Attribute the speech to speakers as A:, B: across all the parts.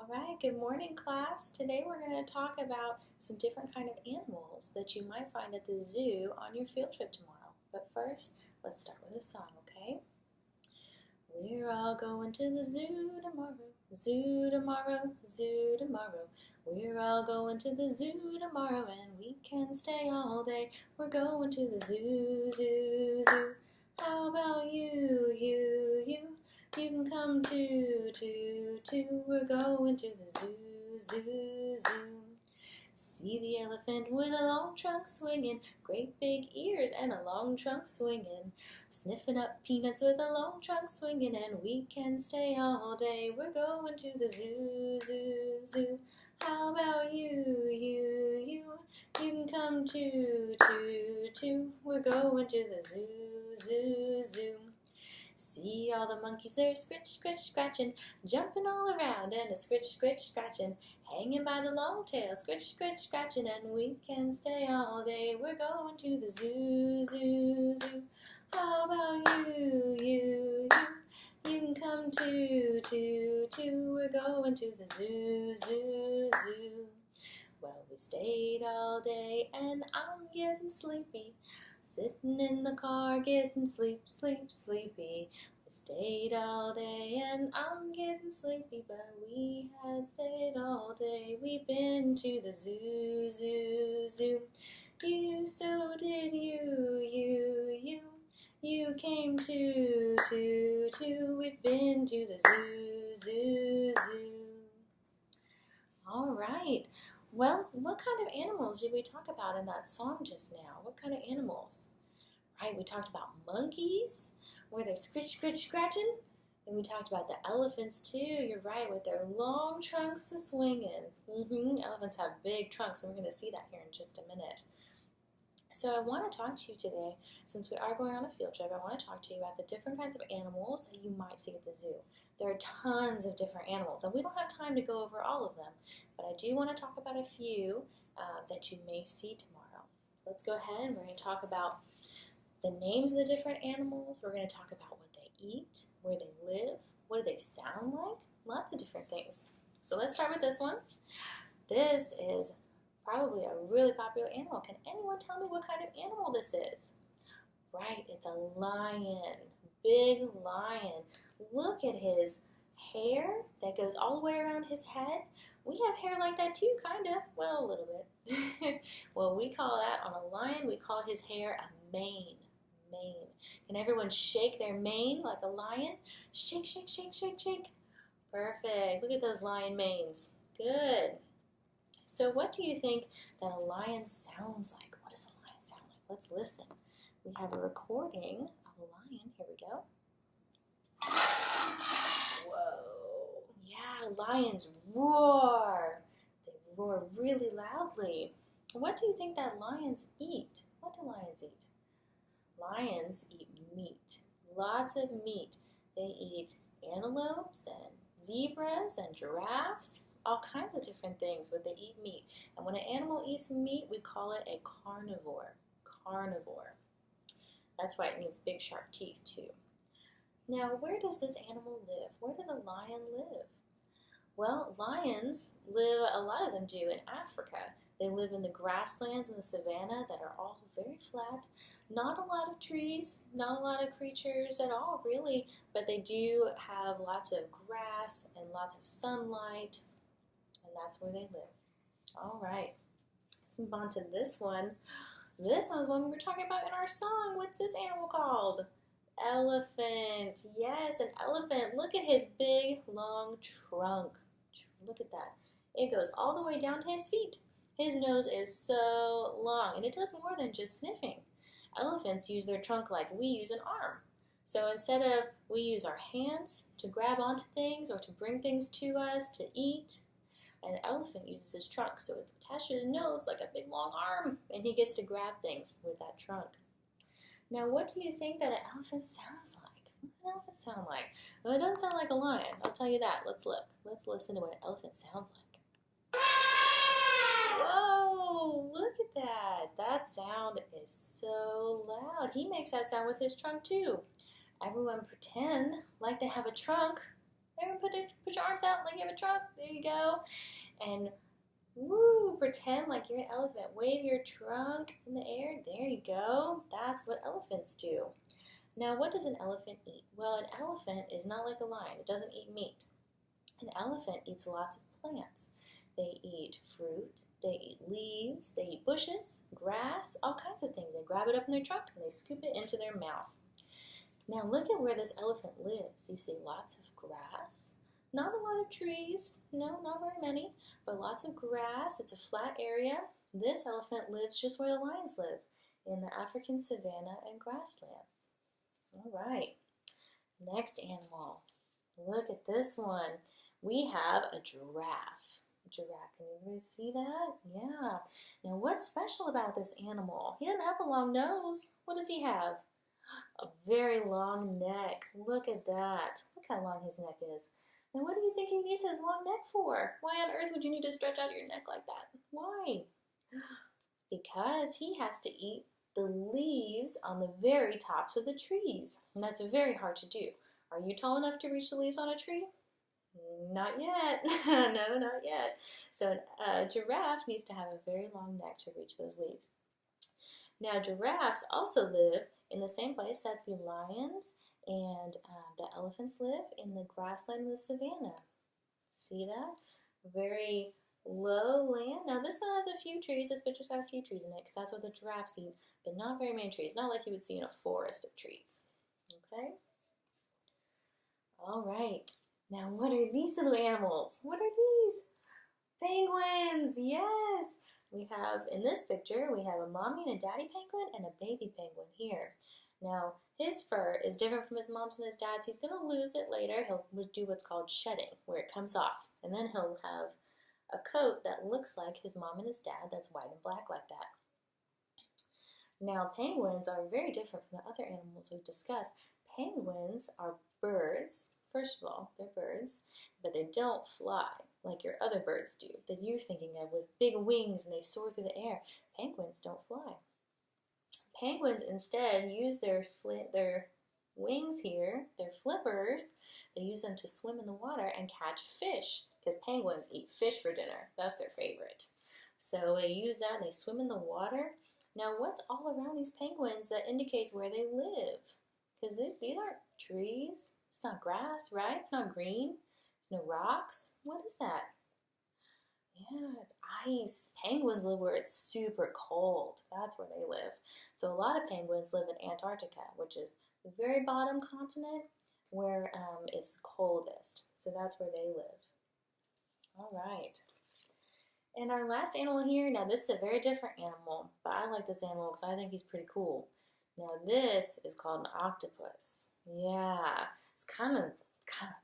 A: right, good morning class. Today we're going to talk about some different kind of animals that you might find at the zoo on your field trip tomorrow. But first, let's start with a song, okay? We're all going to the zoo tomorrow, zoo tomorrow, zoo tomorrow. We're all going to the zoo tomorrow and we can stay all day. We're going to the zoo, zoo, zoo. How about you, you? You can come too, too, too. We're going to the zoo, zoo, zoo. See the elephant with a long trunk swinging, great big ears and a long trunk swinging. Sniffing up peanuts with a long trunk swinging, and we can stay all day. We're going to the zoo, zoo, zoo. How about you, you? You can come too, too, too. We're going to the zoo, zoo, zoo. See all the monkeys there scritch, scritch, scratching, jumping all around and a scritch, scritch, scratching, hanging by the long tail, scritch, scritch, scratching, and we can stay all day. We're going to the zoo, zoo, zoo. How about you, you? You can come too, too, too. We're going to the zoo, zoo, zoo. Well, we stayed all day and I'm getting sleepy. Sitting in the car getting sleep, sleep, sleepy. We stayed all day and I'm getting sleepy, but we had stayed all day. We've been to the zoo, zoo, zoo. So did you. You came too, too, too. We've been to the zoo, zoo, zoo. All right. Well, what kind of animals did we talk about in that song just now? What kind of animals? Right, we talked about monkeys, where they're scritch, scritch, scratching. And we talked about the elephants too. You're right, with their long trunks to swinging. Elephants have big trunks, and we're going to see that here in just a minute. So I want to talk to you today, since we are going on a field trip, I want to talk to you about the different kinds of animals that you might see at the zoo. There are tons of different animals, and we don't have time to go over all of them, but I do want to talk about a few that you may see tomorrow. So let's go ahead and we're going to talk about the names of the different animals. We're going to talk about what they eat, where they live, what do they sound like, lots of different things. So let's start with this one. This is probably a really popular animal. Can anyone tell me what kind of animal this is? Right, it's a lion, big lion. Look at his hair that goes all the way around his head. We have hair like that too, kind of. Well, a little bit. Well, we call that, on a lion, we call his hair a mane. Mane. Can everyone shake their mane like a lion? Shake, shake, shake, shake, shake. Perfect. Look at those lion manes. Good. So what do you think that a lion sounds like? What does a lion sound like? Let's listen. We have a recording of a lion. Here we go. Whoa. Yeah, lions roar. They roar really loudly. What do you think that lions eat? What do lions eat? Lions eat meat, lots of meat. They eat antelopes and zebras and giraffes, all kinds of different things, but they eat meat. And when an animal eats meat, we call it a carnivore. Carnivore. That's why it means big sharp teeth too. Now, where does this animal live? Where does a lion live? Well, lions live, a lot of them do, in Africa. They live in the grasslands and the savanna that are all very flat. Not a lot of trees, not a lot of creatures at all, really, but they do have lots of grass and lots of sunlight, and that's where they live. All right, let's move on to this one. This one's one we were talking about in our song. What's this animal called? Elephant. Yes, an elephant. Look at his big, long trunk. Look at that. It goes all the way down to his feet. His nose is so long, and it does more than just sniffing. Elephants use their trunk like we use an arm. So instead of we use our hands to grab onto things or to bring things to us to eat, an elephant uses his trunk. So it's attached to his nose like a big long arm, and he gets to grab things with that trunk. Now, what do you think that an elephant sounds like? What does an elephant sound like? Well, it doesn't sound like a lion. I'll tell you that. Let's look. Let's listen to what an elephant sounds like. Whoa, look at that. That sound is so loud. He makes that sound with his trunk too. Everyone pretend like they have a trunk Everyone put your arms out like you have a trunk. There you go. And woo, pretend like you're an elephant. Wave your trunk in the air. There you go. That's what elephants do. Now, what does an elephant eat? Well, an elephant is not like a lion. It doesn't eat meat. An elephant eats lots of plants. They eat fruit, they eat leaves, they eat bushes, grass, all kinds of things. They grab it up in their trunk and they scoop it into their mouth. Now look at where this elephant lives. You see lots of grass, not a lot of trees, no, not very many, but lots of grass. It's a flat area. This elephant lives just where the lions live, in the African savanna and grasslands. All right, next animal. Look at this one. We have a giraffe. Giraffe, can you see that? Yeah. Now what's special about this animal? He doesn't have a long nose. What does he have? A very long neck. Look at that. Look how long his neck is. And what do you think he needs his long neck for? Why on earth would you need to stretch out your neck like that? Why? Because he has to eat the leaves on the very tops of the trees. And that's very hard to do. Are you tall enough to reach the leaves on a tree? Not yet. No, not yet. So a giraffe needs to have a very long neck to reach those leaves. Now giraffes also live in the same place that the lions and the elephants live, in the grassland and the savanna. See that? Very low land. Now this one has a few trees. This picture's got a few trees in it because that's what the giraffes eat, but not very many trees. Not like you would see in a forest of trees. Okay? All right. Now what are these little animals? What are these? Penguins! Yes! We have, in this picture, we have a mommy and a daddy penguin and a baby penguin here. Now, his fur is different from his mom's and his dad's. He's going to lose it later. He'll do what's called shedding, where it comes off. And then he'll have a coat that looks like his mom and his dad, that's white and black like that. Now, penguins are very different from the other animals we've discussed. Penguins are birds. First of all, they're birds, but they don't fly like your other birds do that you're thinking of with big wings and they soar through the air. Penguins don't fly. Penguins instead use their wings here, their flippers. They use them to swim in the water and catch fish, because penguins eat fish for dinner. That's their favorite. So they use that and they swim in the water. Now what's all around these penguins that indicates where they live? Because these aren't trees. It's not grass, right? It's not green. There's no rocks. What is that? Yeah, it's ice. Penguins live where it's super cold. That's where they live. So a lot of penguins live in Antarctica, which is the very bottom continent where it's coldest. So that's where they live. All right. And our last animal here, now this is a very different animal, but I like this animal because I think he's pretty cool. Now this is called an octopus. Yeah, it's kind of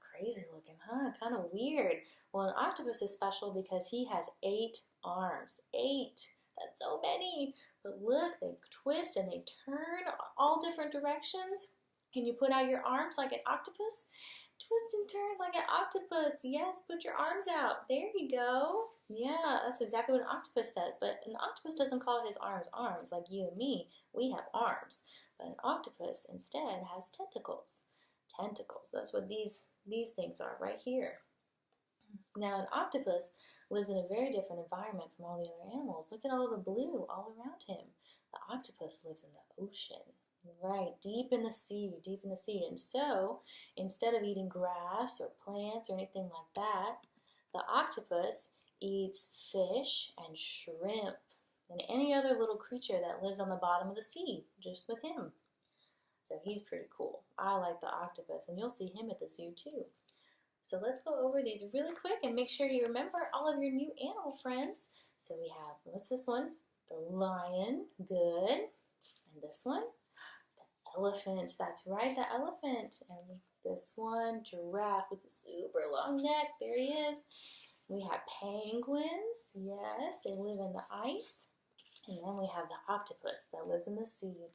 A: crazy looking, huh? Kind of weird. Well, an octopus is special because he has 8 arms. 8. That's so many. But look, they twist and they turn all different directions. Can you put out your arms like an octopus? Twist and turn like an octopus. Yes, put your arms out. There you go. Yeah, that's exactly what an octopus does. But an octopus doesn't call his arms arms like you and me. We have arms. But an octopus instead has tentacles. Tentacles. That's what these things are right here. Now, an octopus lives in a very different environment from all the other animals. Look at all the blue all around him. The octopus lives in the ocean. Right, deep in the sea, deep in the sea. And so, instead of eating grass or plants or anything like that, the octopus eats fish and shrimp and any other little creature that lives on the bottom of the sea, just with him. So he's pretty cool. I like the octopus, and you'll see him at the zoo too. So let's go over these really quick and make sure you remember all of your new animal friends. So we have, what's this one? The lion, good. And this one? Elephant, that's right, the elephant. And this one, giraffe with a super long neck, there he is. We have penguins, yes, they live in the ice. And then we have the octopus that lives in the sea.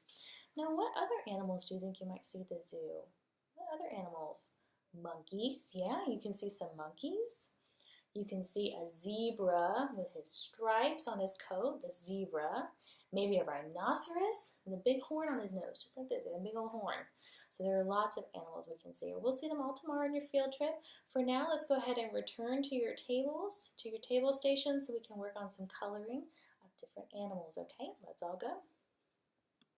A: Now, what other animals do you think you might see at the zoo? What other animals? Monkeys, yeah, you can see some monkeys. You can see a zebra with his stripes on his coat, the zebra. Maybe a rhinoceros with a big horn on his nose, just like this, a big old horn. So there are lots of animals we can see. We'll see them all tomorrow on your field trip. For now, let's go ahead and return to your tables, to your table station, so we can work on some coloring of different animals, okay? Let's all go.